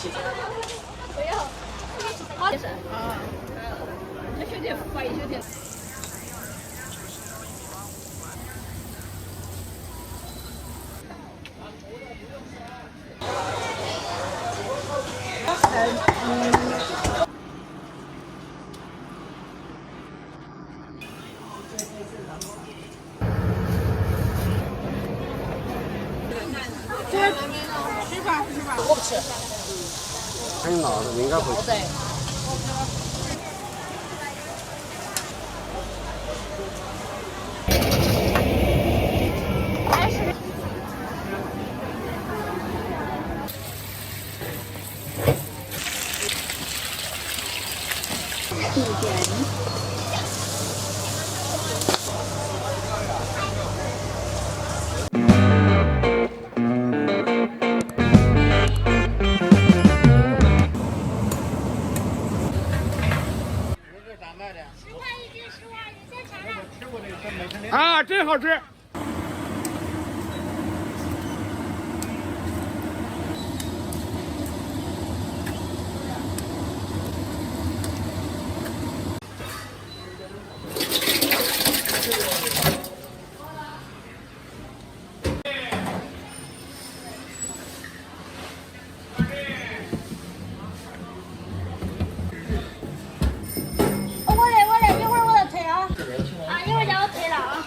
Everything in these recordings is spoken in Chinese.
不要，好就是啊，这兄弟怀疑兄弟。我不吃。很辣的，应该会吃。啊，真好吃！我来，一会儿我要退啊！啊，一会儿叫我退了啊！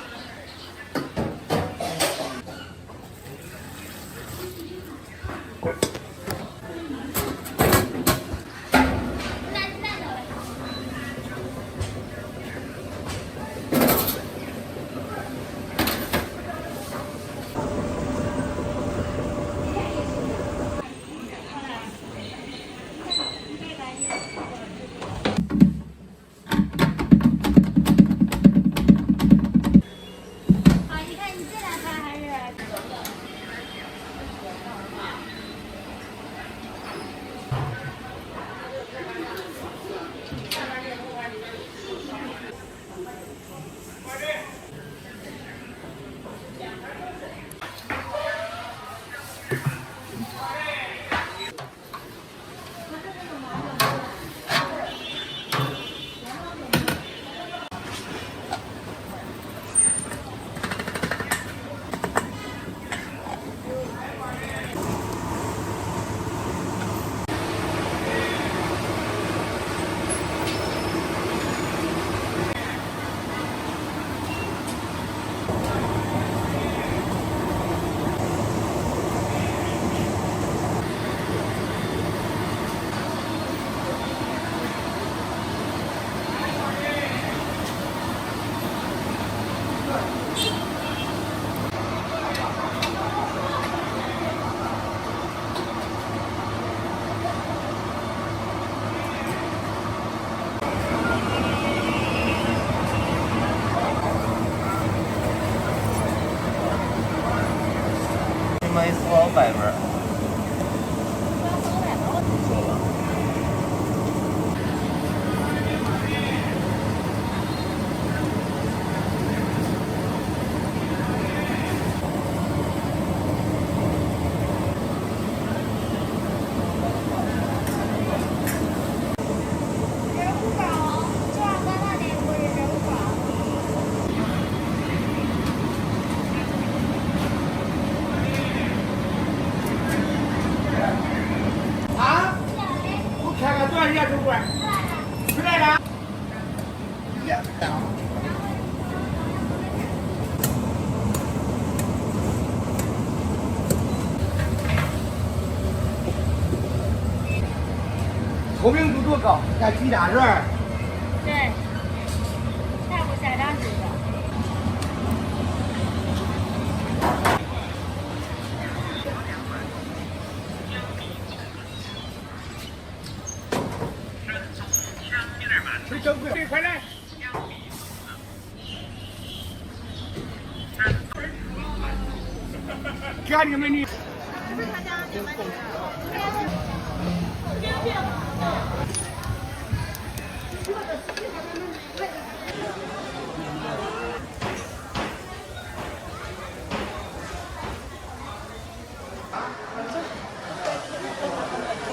买4外边。看看多少钱主管？出来了。透明度多高？看几大人儿。对，下午下2只的。快来！家里美女。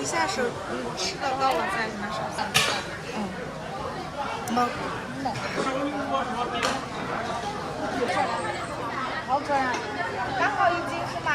下手吃的高了再拿上。猛，好准啊！刚好1斤是吗？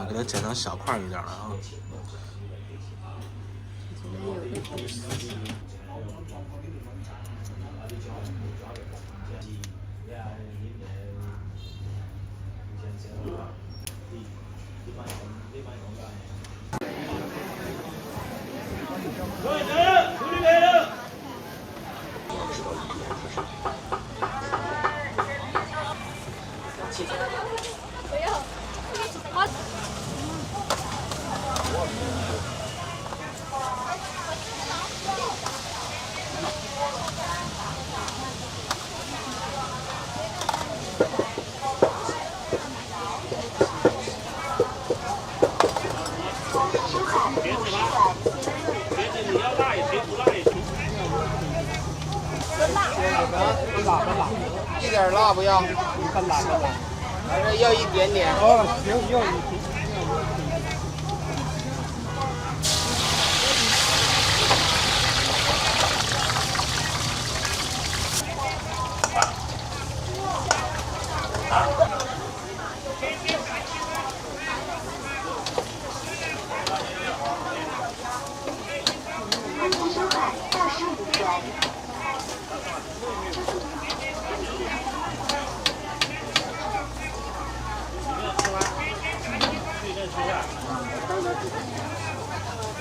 给它剪成小块一点的啊。一点辣不要？很辣，还是要一点点？哦，行，要一点。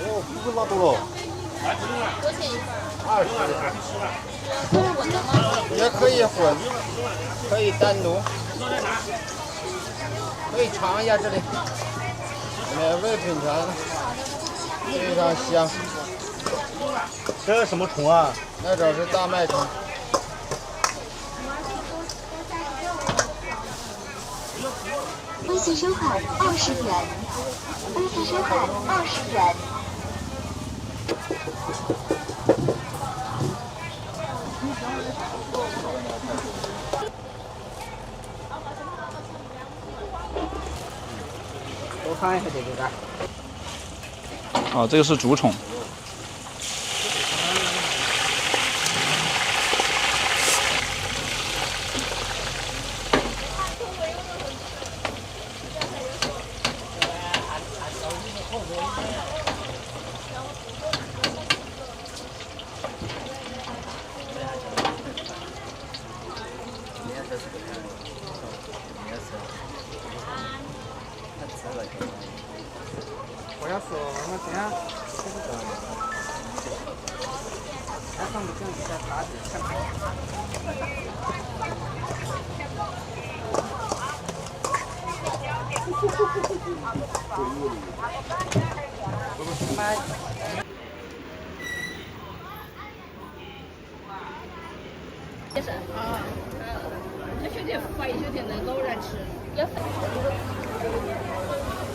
哦，不是拉多了。多少钱一份？20。都是混的吗？也可以混，可以单独，可以尝一下这里，免费品尝，非常香。这是什么虫啊？那种是大麦虫。微信收款20元，微信收款20元。我看一下这个干。哦，这个是竹虫。我要说，我这样这个，还放不进一下茶也是啊，这兄弟怀疑兄弟能偶然吃，要分。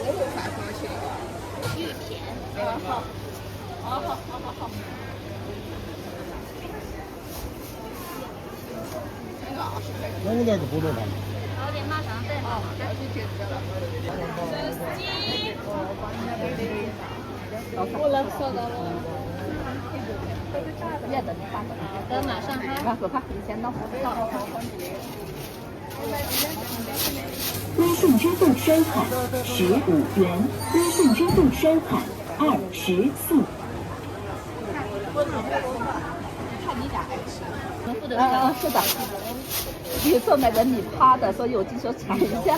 我不发过去。玉田。好。好。我们那个不多吧？早点马上等。好，要去接着了。我能收到了。你要等8个，等马上哈。然后他先到。微信支付收款15元，微信支付收款24。看你俩爱吃。是的。你做那个米趴的，所以我就说尝一下。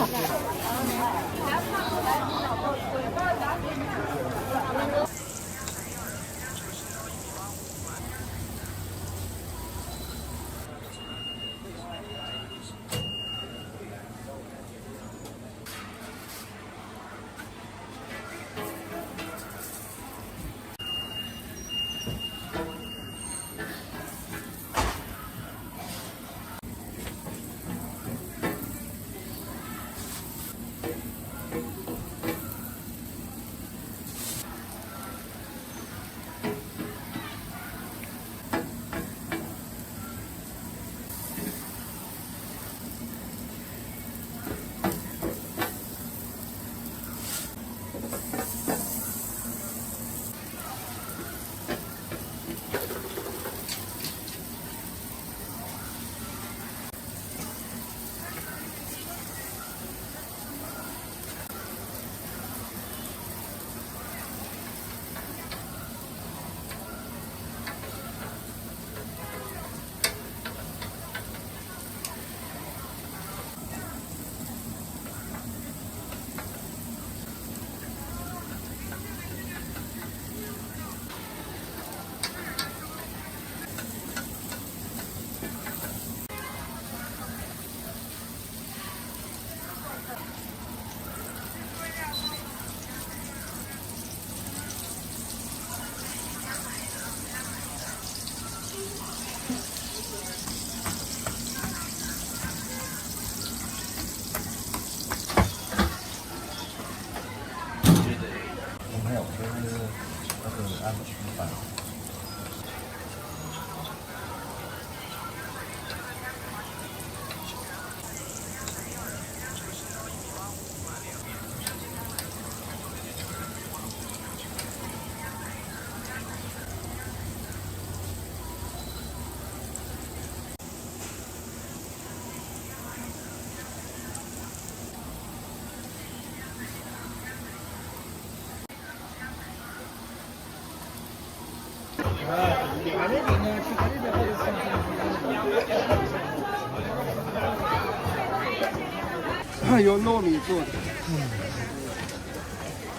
用糯米做的，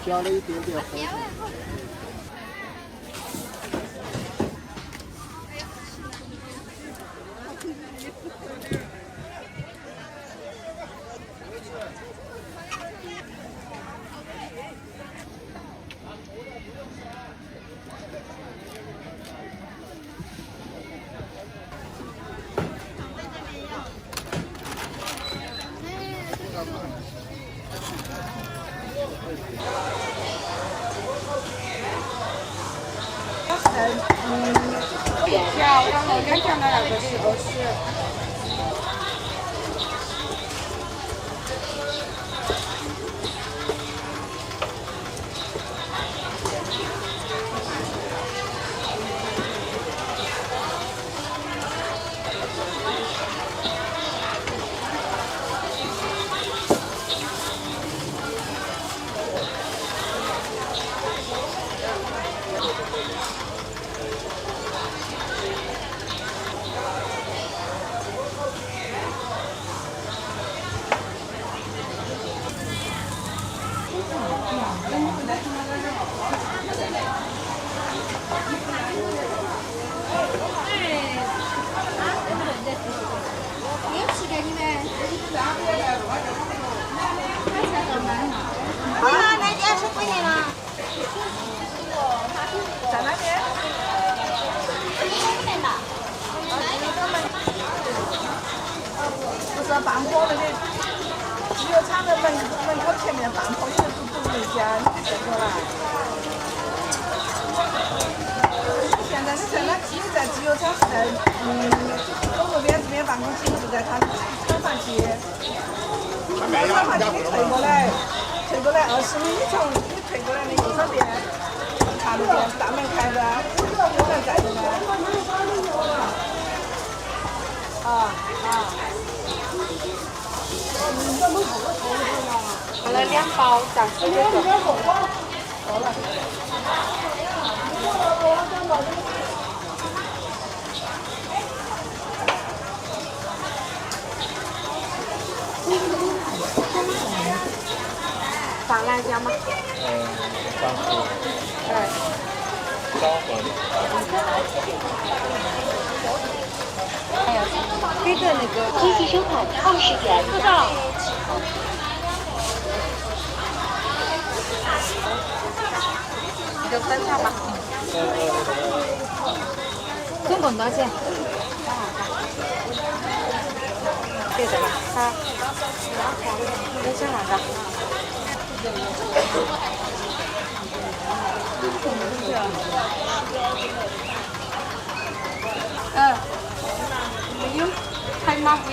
加了一点点红。条，然后2条的那个是20。好了，来20块钱了。在那边。不是半坡那个机油厂的门口前面半坡有个独立间，这个来。现在你在机油厂是在走路边这边办公室是在他厂房区，厂房区你退过来20米，你退过来的右手边，看得见大门开着，我们在这边。拿了2包30个。放辣椒吗？给个那个机器收款20元。多少？你就分上吧。总共多少钱？对的吧？好。你想哪个？没有，海马龟。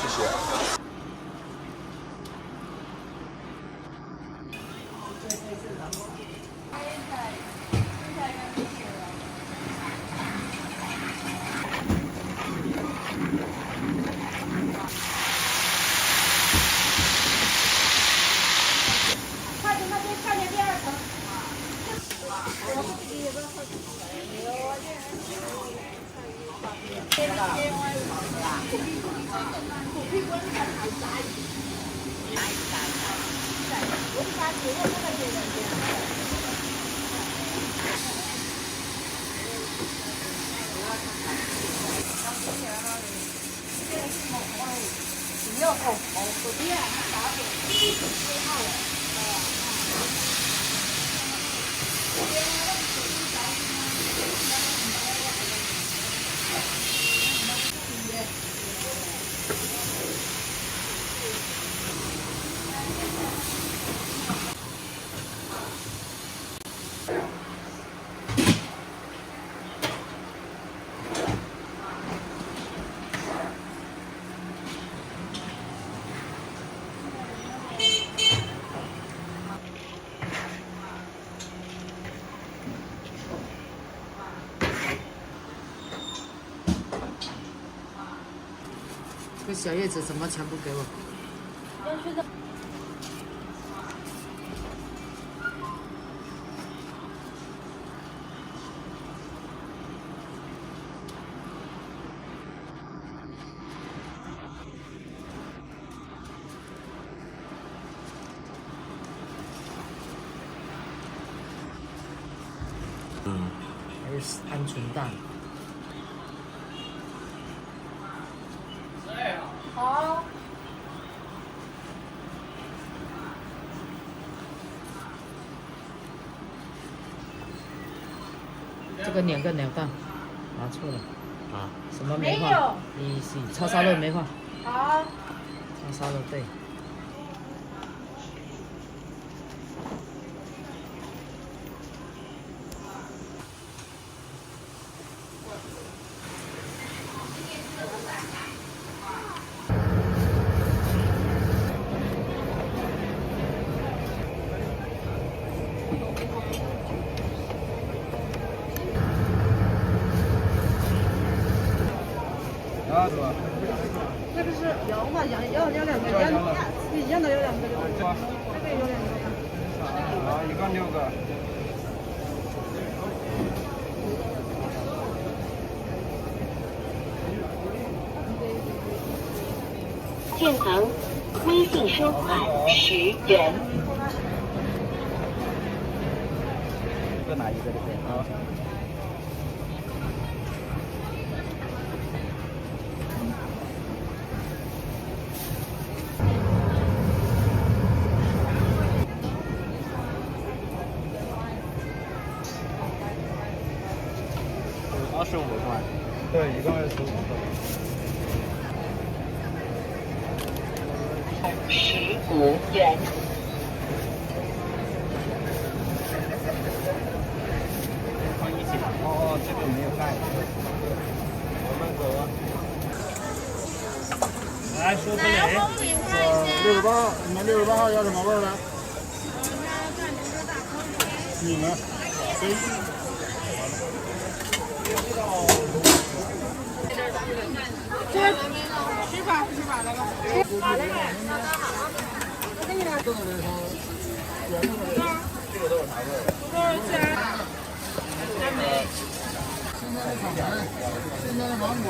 谢谢。这小叶子怎么全部给我？还有鹌鹑蛋。好。这个2个鸟蛋，拿错了。啊？什么没放？你叉烧肉没放？好。叉烧肉对。那个是要嘛，要2个，一样的要2个，这个有2个。啊，一个6个。建行微信收款10元。各拿一个就可以啊。25块，对，一共25块。15元。放一起。哦，这个没有盖。我们走啊。来，说分类。68，你们68号要什么味儿的？你们？谁？吃吧来吧。好嘞。我给你俩。这个都有啥味儿？现在的芒果。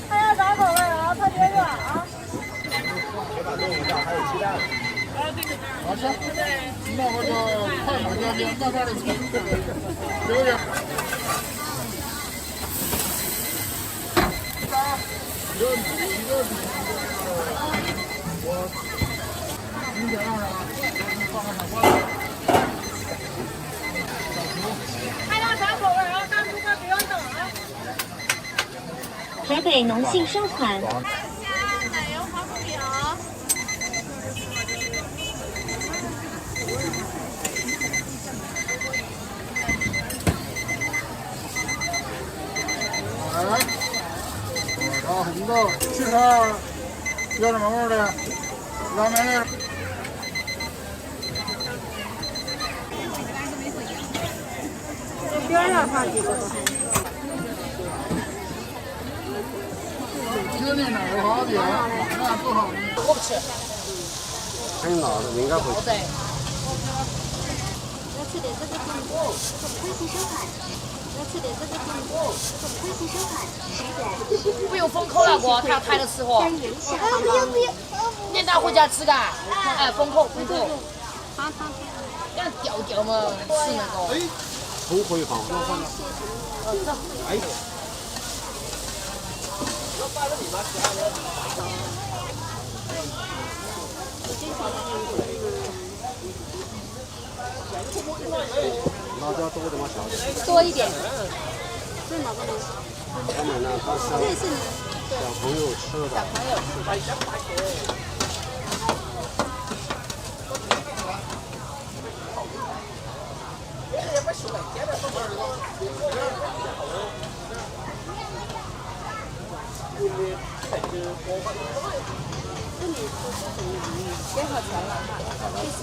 还要啥口味啊？特别软啊。铁板炖一下，还有鸡蛋。好吃。那我就快马加鞭，慢慢的吃。留点。我你点上了，放个小瓜子。小厨。美浓信收款。然后红豆72，要什么味儿的？拉面的。边上放几个。今天哪有好点？那不好。我不吃。很老的应该不吃。要吃点这个苹果，快速收款。要吃点这个苹果，快速收款，10元。不用封口了不？他要抬着吃货。3元小红包。你带回家吃嘎？哎，封口。让掉掉嘛，吃那个。封口一放，哎。辣椒多的吗？小多一点。这是哪个东西？他们呢，他是小朋友吃的。小朋友吃的。别好钱了哈，谢谢。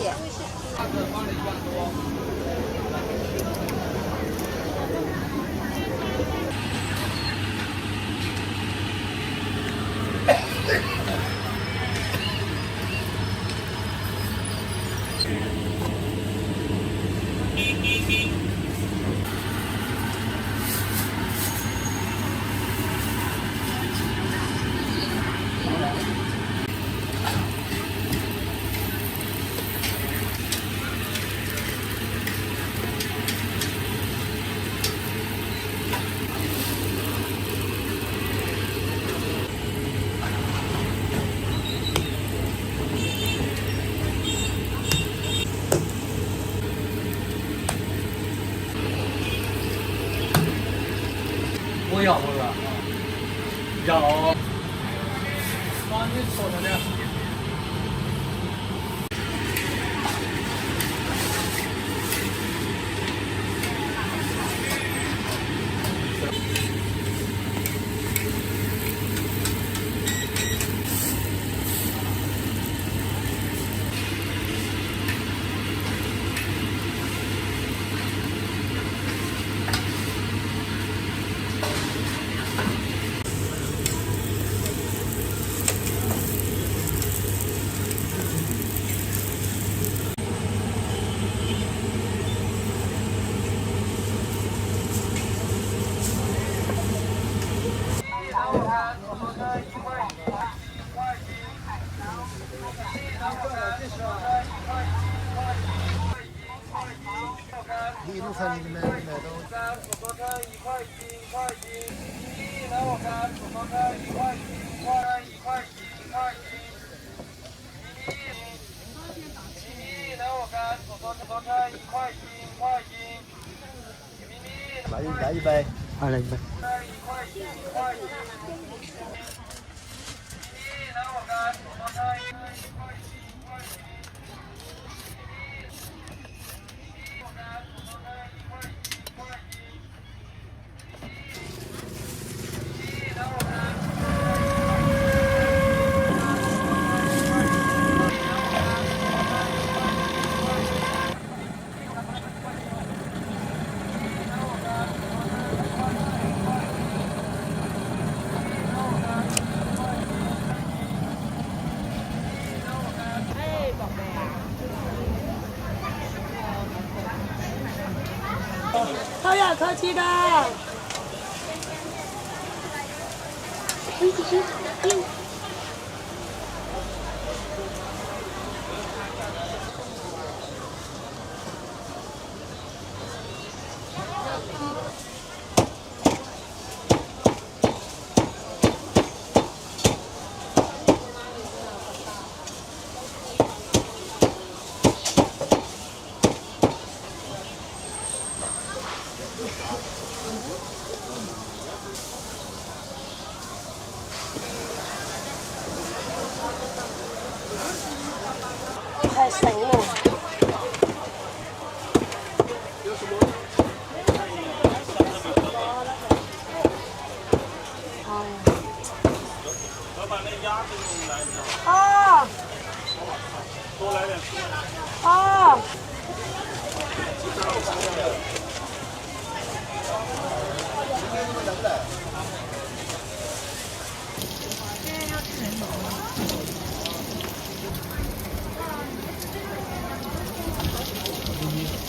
我要不是？要。把你说的呢？一路上你们买都。来一杯。来一杯。好呀，客气的。微信收款6。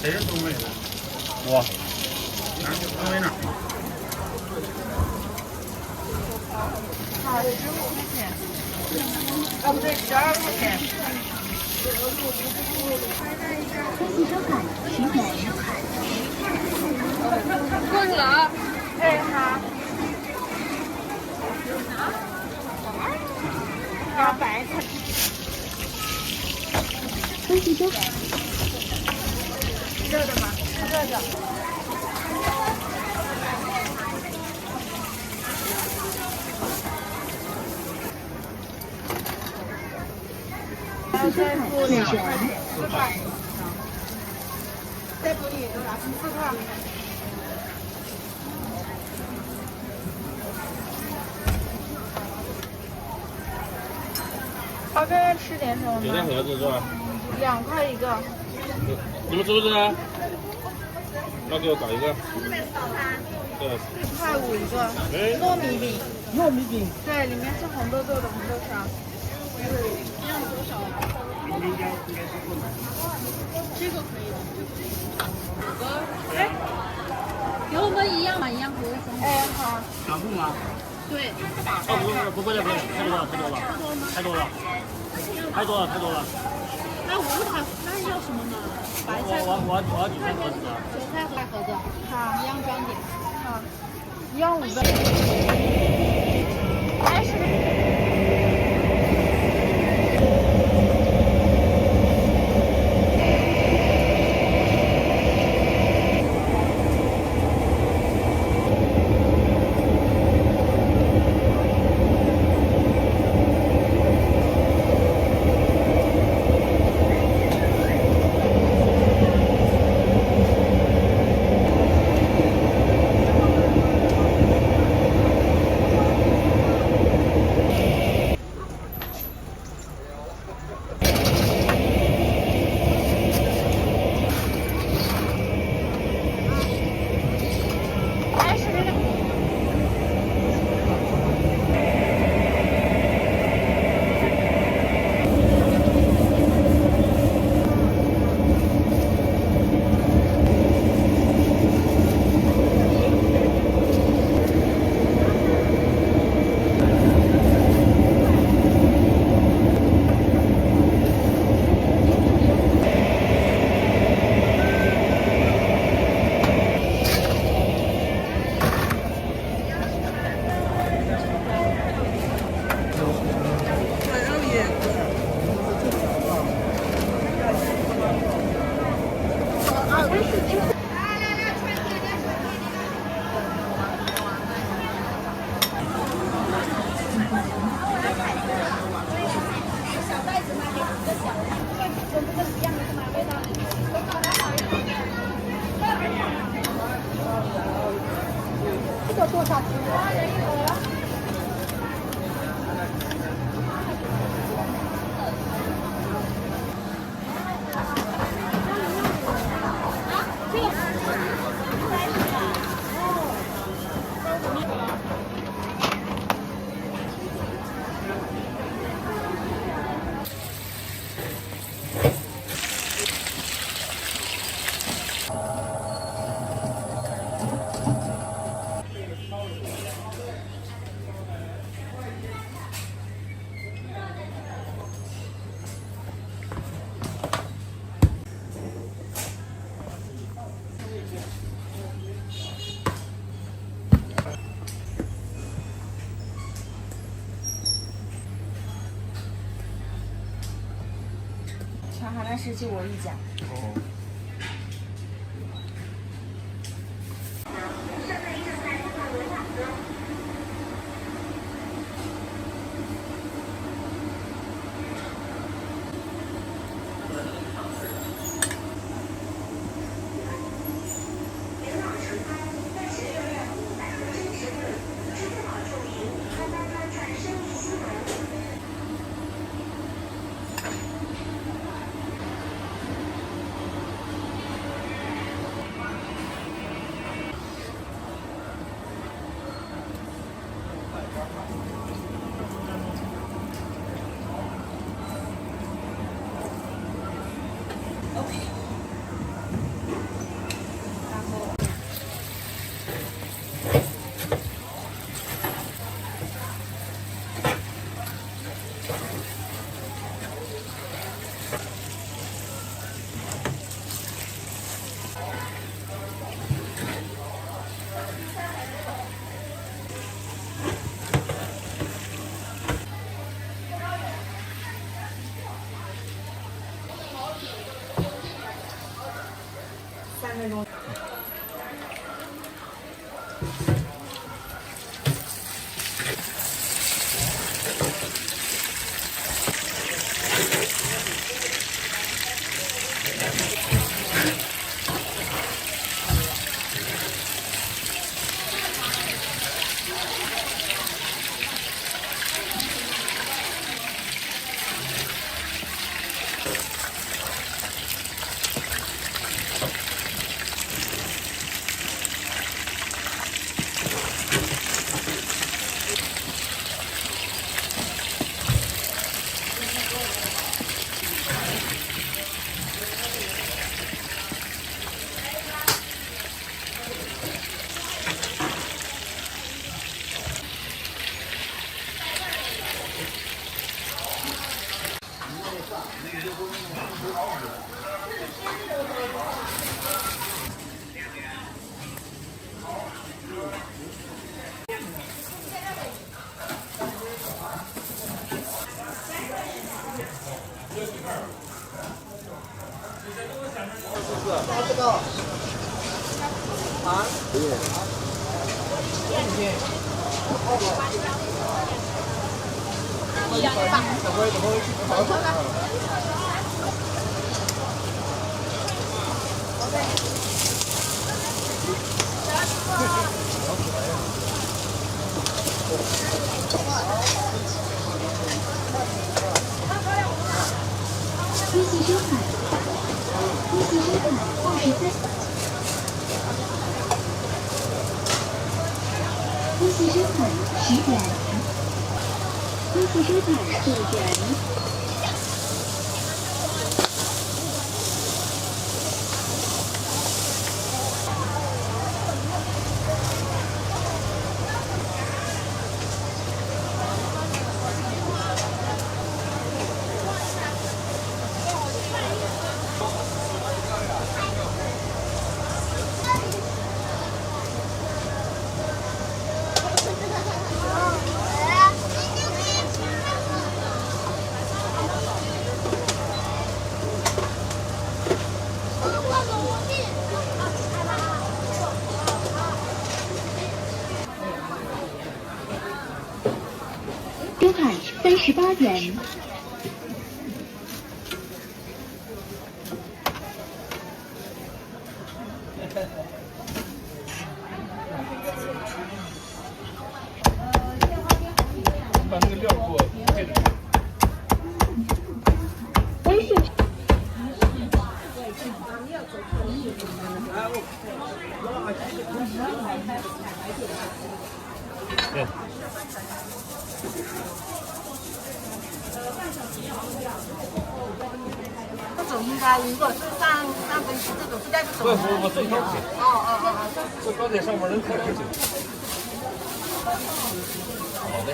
这是东北的。哇，哪儿去？东北哪儿？啊，15块钱。啊，不对，12块钱。恭喜收款，请等。过去了啊。哎，好。800。恭喜收款。热的吗？热的。再付2块钱，4块。再补你多少？4块。好，这边吃点什么吗？有点盒子是吧？2块一个。你们是不是？那给我搞一个。对。1块5一个。糯米饼。糯米饼。对，里面是红豆做的红豆沙。要多少？这个可以的。哎，给我们一样嘛，一样可以送。哎，好。全部吗？对。不贵了，不贵了，太多了，太多了，太多了，太多了，太多了。那那要什么呢？白菜。我要几菜盒子的？韭菜盒子。好，一样装点。好，1样5个。还是。这个多少钱？长海南市就我一家。哦。微信收款，微信收款23，微信收款10元，微信收款5元。收款38元。把那个料给我配着。微信。对。这种应该如果是三分之这种应该是什么？我自己挑选。这刚才上班人太了解。好的。